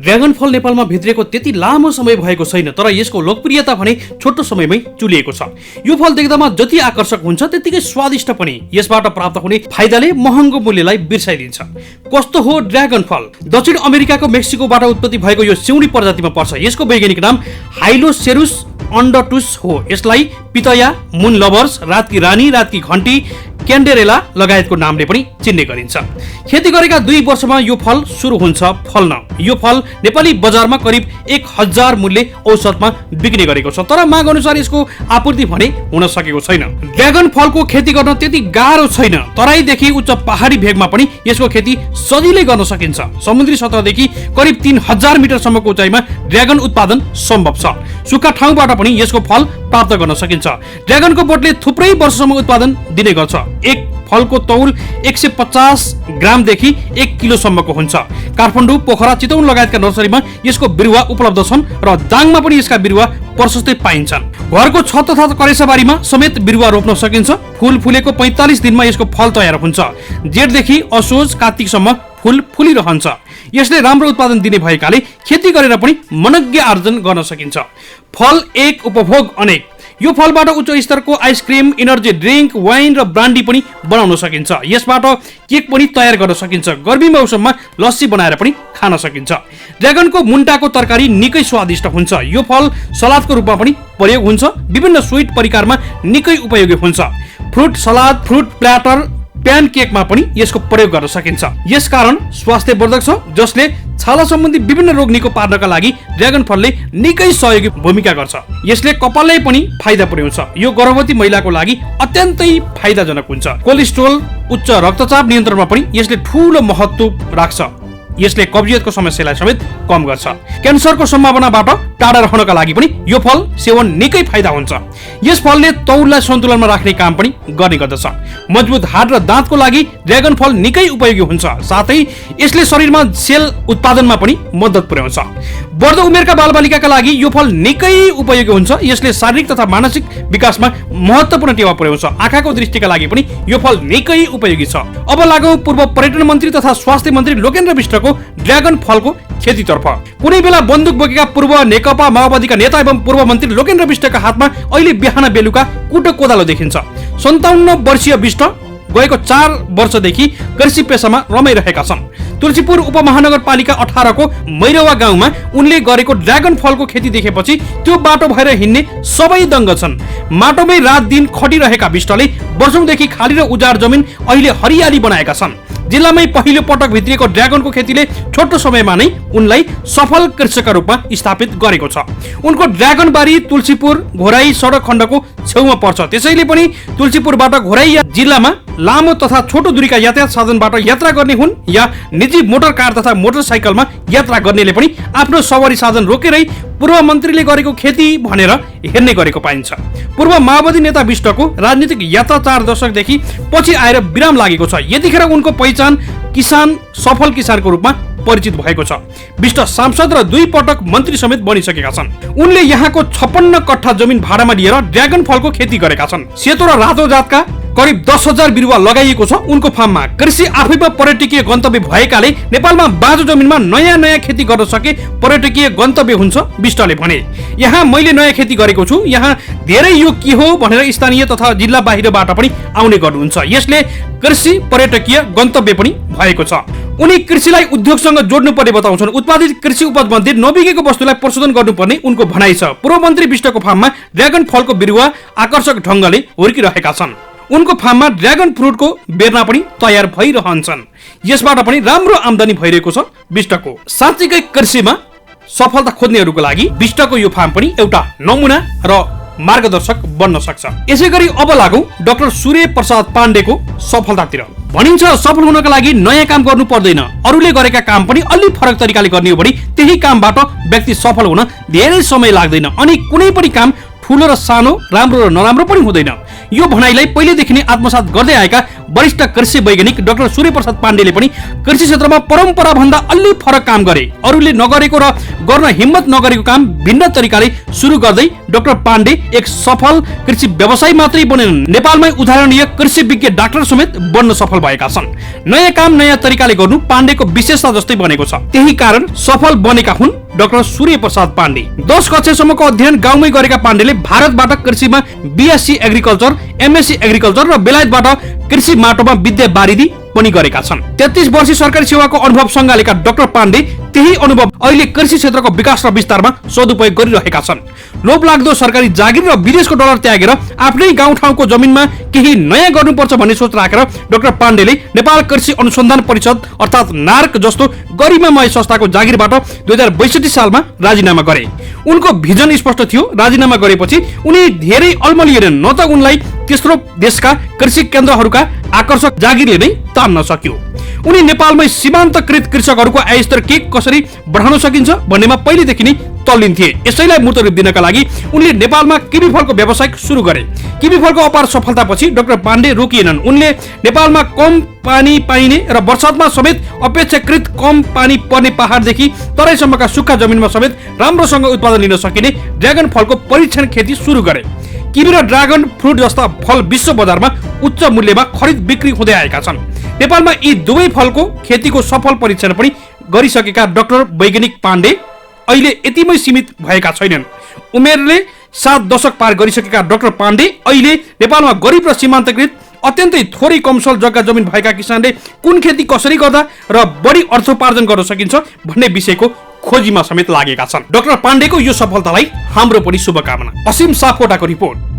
Dragon फल नेपालमा भित्रिएको त्यति लामो समय भएको छैन, तर यसको लोकप्रियता भने छोटो समयमै चुलिएको छ। यो फल देख्दामा जति आकर्षक हुन्छ त्यतिकै स्वादिष्ट पनि। यसबाट प्राप्त हुने फाइदाले महँगो मूल्यलाई बिर्साइदिन्छ। कस्तो हो ड्र्यागन फल? दक्षिण अमेरिकाको मेक्सिकोबाट उत्पत्ति भएको यो सिउँडी प्रजातिमा पर्छ। यसको वैज्ञानिक नाम हाइलोसेरुस अन्डटुस हो। यसलाई पितया, मुन लभर्स, रातकी रानी, रातकी घन्टी, क्यान्डेरेला लगायतको नामले पनि चिन्ने गरिन्छ। खेती गरेका 2 वर्षमा यो फल सुरु हुन्छ फल्न। यो फल नेपाली बजारमा करिब 1000 मूल्य औसतमा बिक्ने गरेको छ, तर माग अनुसार यसको आपूर्ति भने हुन सकेको छैन। ड्र्यागन फलको खेती गर्न त्यति गाह्रो छैन। तराईदेखि उच्च पहाडी भेगमा पनि यसको खेती सजिलै गर्न सकिन्छ। समुद्री सतहदेखि करिब 3000 मिटरसम्मको उचाइमा ड्र्यागन उत्पादन सम्भव छ। सुक्खा ठाउँबाट पनि यसको फल प्राप्त गर्न सकिन्छ। ड्र्यागनको बोटले थुप्रै वर्षसम्म उत्पादन दिने गर्छ। एक फलको तौल 150 ग्रामदेखि 1 किलोसम्मको हुन्छ। काठमाडौँ, पोखरा, चितवन लगायतका नर्सरीमा यसको बिरुवा उपलब्ध छन् र दाङमा पनि यसका बिरुवा प्रशस्तै पाइन्छन्। घरको छत तथा करेसाबारीमा समेत बिरुवा रोप्न सकिन्छ। फूल फुलेको 45 दिनमा यसको फल तयार हुन्छ। जेठदेखि असोज कार्तिकसम्म फूल फुलिरहन्छ। यसले राम्रो उत्पादन दिने भएकाले खेती गरेर पनि मनज्ञ आर्जन गर्न सकिन्छ। फल एक, उपभोग अनेक। यो फलबाट उच्च स्तरको आइसक्रिम, इनर्जी ड्रिङ्क, वाइन र ब्रान्डी पनि बनाउन सकिन्छ। यसबाट केक पनि तयार गर्न सकिन्छ। गर्मी मौसममा लस्सी बनाएर पनि खान सकिन्छ। ड्र्यागनको मुन्टाको तरकारी निकै स्वादिष्ट हुन्छ। यो फल सलादको रूपमा पनि प्रयोग हुन्छ। विभिन्न स्वीट परिकारमा निकै उपयोगी हुन्छ। Fruit salad, fruit platter, pan केकमा पनि यसको प्रयोग गर्न सकिन्छ। यसकारण स्वास्थ्यवर्धक छ, जसले छाला सम्बन्धी विभिन्न रोग निको पार्नका लागि ड्र्यागन फलले निकै सहयोगी भूमिका गर्छ। यसले कपाललाई पनि फाइदा पुर्याउँछ। यो गर्भवती महिलाको लागि अत्यन्तै फाइदाजनक हुन्छ। कोलेस्ट्रोल, उच्च रक्तचाप नियन्त्रणमा पनि यसले ठूलो महत्व राख्छ। यसले कब्जियतको समस्यालाई समेत कम गर्छ। क्यान्सरको सम्भावनाबाट टाढा रहनका लागि पनि यो फल सेवन निकै फाइदा हुन्छ। यस फलले तौललाई सन्तुलनमा राख्ने काम पनि गर्ने गर्दछ। मजबुत हाड र दाँतको लागि ड्र्यागन फल निकै उपयोगी हुन्छ। साथै यसले शरीरमा सेल उत्पादनमा पनि मद्दत पुर्याउँछ। बढ्दो उमेरका बालबालिकाका लागि यो फल निकै उपयोगी हुन्छ। यसले शारीरिक तथा मानसिक विकासमा महत्त्वपूर्ण टेवा पुर्याउँछ। आँखाको दृष्टिका लागि पनि यो फल निकै उपयोगी छ। अब लागौँ पूर्व पर्यटन मन्त्री तथा स्वास्थ्य मन्त्री लोकेन्द्र विष्टको ड्र्यागन फलको खेतीतर्फ। कुनै बेला बन्दुक बोकेका पूर्व नेकपा माओवादीका नेता एवं पूर्व मन्त्री लोकेन्द्र विष्टका हातमा अहिले बिहान बेलुका कुटो कोदालो देखिन्छ। 57 वर्षीय विष्ट गएको 4 वर्षदेखि कृषि पेसामा रमाइरहेका छन्। तुलसीपुर उपमहानगरपालिका 18 को मैरवा गाउँमा उनले गरेको ड्र्यागन फलको खेती देखेपछि त्यो बाटो भएर हिँड्ने सबै दङ्ग छन्। माटोमै रात दिन खटिरहेका विष्टले वर्षौंदेखि खाली र उजाड जमिन अहिले हरियाली बनाएका छन्। जिल्लामै पहिलो पटक भित्रिएको ड्र्यागनको खेतीले छोटो समयमा नै उनलाई सफल कृषकका रूपमा स्थापित गरेको छ। उनको ड्र्यागन बारी तुलसीपुर घोराई सडक खण्डको छेउमा पर्छ। त्यसैले पनि तुलसीपुरबाट घोराई जिल्लामा लामो तथा छोटो दूरीका यातायात साधनबाट यात्रा गर्ने हुन् या निजी मोटर कार तथा मोटरसाइकलमा यात्रा गर्नेले पनि आफ्नो सवारी साधन रोकेरै पूर्व मन्त्रीले गरेको खेती भनेर हेर्ने गरेको पाइन्छ। पूर्व माओवादी नेता विष्टको राजनीतिक यात्रा 4 दशकदेखि पछि आएर विराम लागेको छ। यतिखेर उनको पहिचान किसान, सफल किसानको रूपमा परिचित भएको छ। विष्ट सांसद र 2 पटक मन्त्री समेत बनिसकेका छन्। उनले यहाँको 56 कट्ठा जमिन भाडामा लिएर ड्र्यागन फलको खेती गरेका छन्। सेतो र रातो जातका करिब 10,000 बिरुवा लगाइएको छ उनको फार्ममा। कृषि आफैमा पर्यटकीय गन्तव्य भएकाले नेपालमा बाँझो जमिनमा नयाँ खेती गर्न सके पर्यटकीय गन्तव्य हुन्छ विष्टले भने। यहाँ मैले नयाँ खेती गरेको छु, यहाँ धेरै यो के हो भनेर स्थानीय तथा जिल्ला बाहिरबाट पनि आउने गर्नुहुन्छ। यसले कृषि पर्यटकीय गन्तव्य पनि भएको छ। उनी कृषिलाई उद्योगसँग जोड्नुपर्ने बताउँछन्। उत्पादित कृषि उपज मध्ये नबिकेको वस्तुलाई प्रशोधन गर्नुपर्ने उनको भनाइ छ। पूर्व मन्त्री विष्टको फार्ममा ड्र्यागन फलको बिरुवा आकर्षक ढङ्गले हुर्किरहेका छन्। उनको फार्ममा ड्र्यागन फ्रुटको बेर्ना पनि तयार भइरहन्छन्। यसबाट पनि राम्रो आम्दानी भइरहेको छ विष्टको। साँच्चीकै कृषिमा सफलता खोज्नेहरूको लागि विष्टको यो फार्म पनि एउटा नमुना र मार्गदर्शक बन्न सक्छ। यसैगरी अब लागौं डाक्टर सूर्य प्रसाद पाण्डेको सफलतातिर। भनिन्छ सफल हुनका लागि नयाँ काम गर्नु पर्दैन, अरूले गरेका काम पनि अलि फरक तरिकाले गर्ने हो भने त्यही कामबाट व्यक्ति सफल हुन धेरै समय लाग्दैन अनि कुनै पनि काम ठूलो र सानो, राम्रो र नराम्रो पनि हुँदैन। यो भनाइलाई पहिलेदेखि नै आत्मसात गर्दै आएका वरिष्ठ कृषि वैज्ञानिक डाक्टर सूर्य प्रसाद पाण्डेले पनि कृषि क्षेत्रमा परम्परा भन्दा अलि फरक काम गरे। अरूले नगरेको र गर्न हिम्मत नगरेको काम भिन्न तरिकाले सुरु गर्दै डाक्टर पाण्डे एक सफल कृषि व्यवसायी मात्रै बनेनन्, नेपालमै उदाहरणीय कृषि विज्ञ डाक्टर समेत बन्न सफल भएका छन्। नयाँ काम नयाँ तरिकाले गर्नु पाण्डेको विशेषता जस्तै बनेको छ। त्यही कारण सफल बनेका हुन् डाक्टर सूर्य प्रसाद पाण्डे। 10 कक्षासम्मको अध्ययन गाउँमै गरेका पाण्डेले भारतबाट कृषिमा बीएससी एग्रिकल्चर, एमएससी एग्रिकल्चर र बेलायतबाट कृषि माटोमा विद्या बारिदी पनि गरेका छन्। 33 वर्षीय सरकारी सेवाको अनुभव सँगालेका डाक्टर पाण्डे त्यही अनुभव अहिले कृषि क्षेत्रको विकास र विस्तारमा सदुपयोग गरिरहेका छन्। लोभलाग्दो सरकारी जागिर र विदेशको डलर त्यागेर आफ्नै गाउँठाउँको जमिनमा केही नयाँ गर्नुपर्छ भन्ने सोच राखेर डाक्टर पाण्डेले नेपाल कृषि अनुसन्धान परिषद अर्थात् नार्क जस्तो गरिमामय संस्थाको जागिरबाट 2062 सालमा राजीनामा गरे। उनको भिजन स्पष्ट थियो। राजीनामा गरेपछि उनी धेरै अल्मलिएनन्, न त उनलाई तेस्रो देशका कृषि केन्द्रहरूका आकर्षक जागिरले नै तान्न सक्यो। उनी नेपालमै सीमान्तकृत कृषकहरूको आयस्तर के कसरी बढाउन सकिन्छ भन्नेमा पहिलेदेखि नै तल्लीन थिए। यसैलाई मूर्त रूप दिनका लागि उनले नेपालमा किवी फलको व्यवसाय सुरु गरे। किवी फलको अपार सफलतापछि डाक्टर पाण्डे रोकिएनन्। उनले नेपालमा कम पानी पाइने र बर्सातमा समेत अपेक्षाकृत कम पानी पर्ने पहाडदेखि तराईसम्मका सुक्खा जमिनमा समेत राम्रोसँग उत्पादन लिन सकिने ड्रागन फलको परीक्षण खेती सुरु गरे। किवी र ड्रागन फ्रुट जस्ता फल विश्व बजारमा उच्च मूल्यमा खरिद बिक्री हुँदै आएका छन्। नेपालमा यी दुवै फलको खेतीको सफल परीक्षण पनि गरिसकेका डाक्टर वैज्ञानिक पाण्डे अहिले यतिमै सीमित भएका छैनन्। उमेरले 7 दशक पार गरिसकेका डाक्टर पाण्डे अहिले नेपालमा गरिब र सीमान्तकृत अत्यन्तै थोरै कमसल जग्गा जमिन भएका किसानले कुन खेती कसरी गर्दा र बढी अर्थोपार्जन गर्न सकिन्छ भन्ने विषयको खोजीमा समेत लागेका छन्। डाक्टर पाण्डेको यो सफलतालाई हाम्रो पनि शुभकामना। असीम सापकोटाको रिपोर्ट।